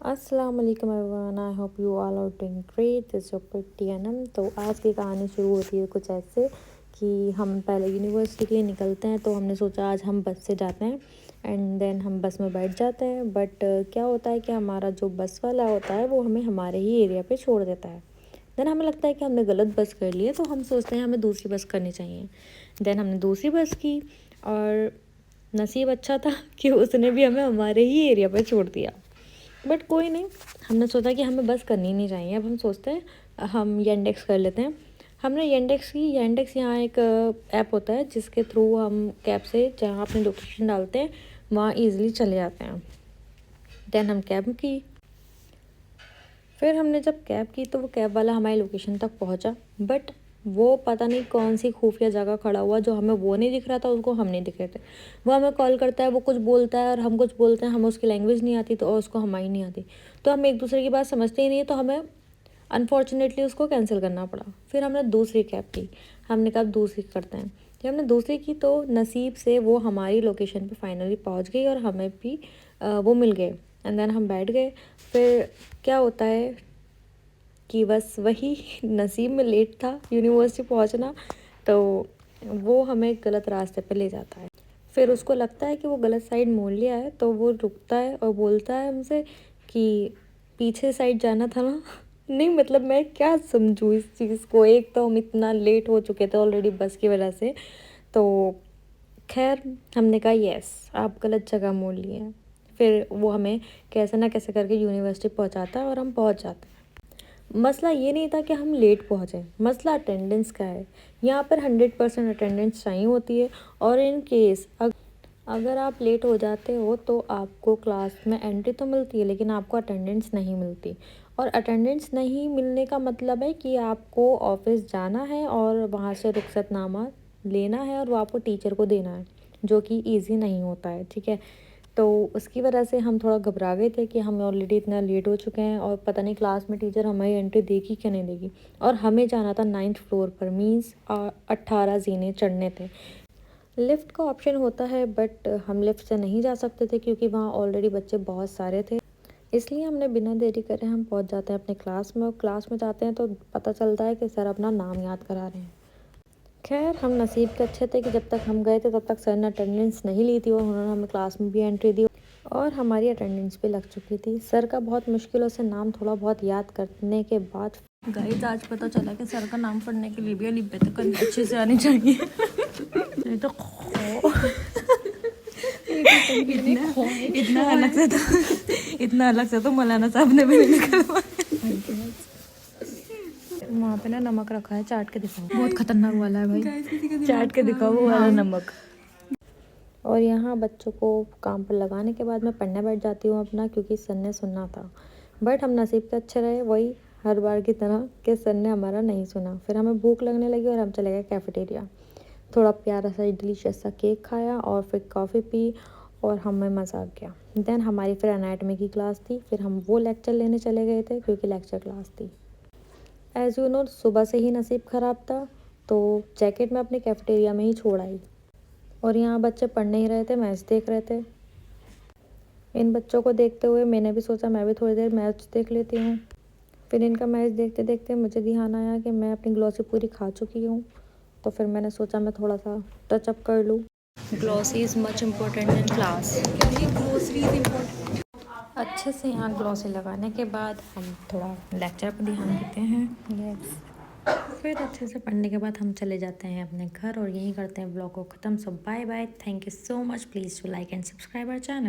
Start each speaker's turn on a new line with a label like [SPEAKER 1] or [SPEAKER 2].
[SPEAKER 1] अस्सलाम वालेकुम everyone, I hope you all are doing great. This your Preeti Anam. तो आज की कहानी शुरू होती है कुछ ऐसे कि हम पहले यूनिवर्सिटी के लिए निकलते हैं। तो हमने सोचा आज हम बस से जाते हैं एंड देन हम बस में बैठ जाते हैं। बट क्या होता है कि हमारा जो बस वाला होता है वो हमें हमारे ही एरिया पे छोड़ देता है। देन हमें लगता है कि हमने गलत बस कर ली है, तो हम सोचते हैं हमें दूसरी बस करनी चाहिए। देन हमने दूसरी बस की और नसीब अच्छा था कि उसने भी हमें हमारे ही एरिया पे छोड़ दिया। बट कोई नहीं, हमने सोचा कि हमें बस करनी नहीं चाहिए। अब हम सोचते हैं हम येंडेक्स कर लेते हैं। हमने येंडेक्स की। येंडेक्स यहाँ एक ऐप होता है जिसके थ्रू हम कैब से जहाँ अपनी लोकेशन डालते हैं वहाँ ईज़िली चले जाते हैं। देन हम कैब की। फिर हमने जब कैब की तो वो कैब वाला हमारी लोकेशन तक पहुँचा, बट वो पता नहीं कौन सी खुफिया जगह खड़ा हुआ, जो हमें वो नहीं दिख रहा था, उसको हम नहीं दिख रहे थे। वो हमें कॉल करता है, वो कुछ बोलता है और हम कुछ बोलते हैं, हमें उसकी लैंग्वेज नहीं आती तो और उसको हमारी नहीं आती, तो हम एक दूसरे की बात समझते ही नहीं है। तो हमें अनफॉर्चुनेटली उसको कैंसिल करना पड़ा। फिर हमने दूसरी कैब की। हमने कहा दूसरी करते हैं। जब हमने दूसरी की तो नसीब से वो हमारी लोकेशन पे फाइनली पहुंच गई और हमें भी वो मिल गए। एंड देन हम बैठ गए। फिर क्या होता है कि बस वही नसीब में लेट था यूनिवर्सिटी पहुंचना, तो वो हमें गलत रास्ते पे ले जाता है। फिर उसको लगता है कि वो गलत साइड मोड़ लिया है, तो वो रुकता है और बोलता है हमसे कि पीछे साइड जाना था ना। नहीं मतलब मैं क्या समझूँ इस चीज़ को। एक तो हम इतना लेट हो चुके थे ऑलरेडी बस की वजह से। तो खैर हमने कहा यस आप गलत जगह मोड़ लिए हैं। फिर वो हमें कैसे ना कैसे करके यूनिवर्सिटी पहुंचाता है और हम पहुंच जाते हैं। मसला ये नहीं था कि हम लेट पहुँचे, मसला अटेंडेंस का है। यहाँ पर 100% अटेंडेंस चाहिए होती है और इन केस अगर आप लेट हो जाते हो तो आपको क्लास में एंट्री तो मिलती है लेकिन आपको अटेंडेंस नहीं मिलती। और अटेंडेंस नहीं मिलने का मतलब है कि आपको ऑफिस जाना है और वहाँ से रुखसतनामा लेना है और वो आपको टीचर को देना है, जो कि ईजी नहीं होता है। ठीक है, तो उसकी वजह से हम थोड़ा घबरा गए थे कि हम ऑलरेडी इतना लेट हो चुके हैं और पता नहीं क्लास में टीचर हमारी एंट्री देगी क्या नहीं देगी। और हमें जाना था 9th फ्लोर पर, मीन्स 18 जीने चढ़ने थे। लिफ्ट का ऑप्शन होता है बट हम लिफ्ट से नहीं जा सकते थे क्योंकि वहाँ ऑलरेडी बच्चे बहुत सारे थे। इसलिए हमने बिना देरी करे हम पहुँच जाते हैं अपने क्लास में, और क्लास में जाते हैं तो पता चलता है कि सर अपना नाम याद करा रहे हैं। खैर हम नसीब के अच्छे थे कि जब तक हम गए थे तब तक सर ने अटेंडेंस नहीं ली थी और उन्होंने हमें क्लास में भी एंट्री दी और हमारी अटेंडेंस भी लग चुकी थी। सर का बहुत मुश्किलों से नाम थोड़ा बहुत याद करने के बाद गाइस आज पता चला कि सर का नाम पढ़ने के लिए भी अलिफ अच्छे से आनी चाहिए। नहीं तो इतना अलग से तो मौलाना साहब ने भी नहीं निकलवाया। वहाँ पे ना नमक रखा है, चाट के दिखाओ। बहुत खतरनाक वाला है भाई, चाट के दिखाओ वो वाला नमक। और यहाँ बच्चों को काम पर लगाने के बाद मैं पढ़ने बैठ जाती हूँ अपना, क्योंकि सर ने सुनना था। बट हम नसीब के अच्छे रहे, वही हर बार की तरह कि सर ने हमारा नहीं सुना। फिर हमें भूख लगने लगी और हम चले गए कैफेटेरिया। थोड़ा प्यारा सा डिलीशियस सा केक खाया और फिर कॉफ़ी पी और हमें मज़ा आ गया। देन हमारी फिर एनाटॉमी की क्लास थी, फिर हम वो लेक्चर लेने चले गए थे क्योंकि लेक्चर क्लास थी। एज़ यू नो सुबह से ही नसीब ख़राब था, तो जैकेट में अपने कैफेटेरिया में ही छोड़ आई। और यहाँ बच्चे पढ़ नहीं रहे थे, मैच देख रहे थे। इन बच्चों को देखते हुए मैंने भी सोचा मैं भी थोड़ी देर मैच देख लेती हूँ। फिर इनका मैच देखते देखते मुझे ध्यान आया कि मैं अपनी ग्लॉसी पूरी खा चुकी हूँ, तो फिर मैंने सोचा मैं थोड़ा सा टचअप कर लूँ। Glossy is much important in class. अच्छे से यहाँ ग्लॉसी लगाने के बाद हम थोड़ा लेक्चर पर ध्यान देते हैं। यस, फिर अच्छे से पढ़ने के बाद हम चले जाते हैं अपने घर और यहीं करते हैं ब्लॉग को ख़त्म। So bye bye, thank you so much, please to like and subscribe our channel.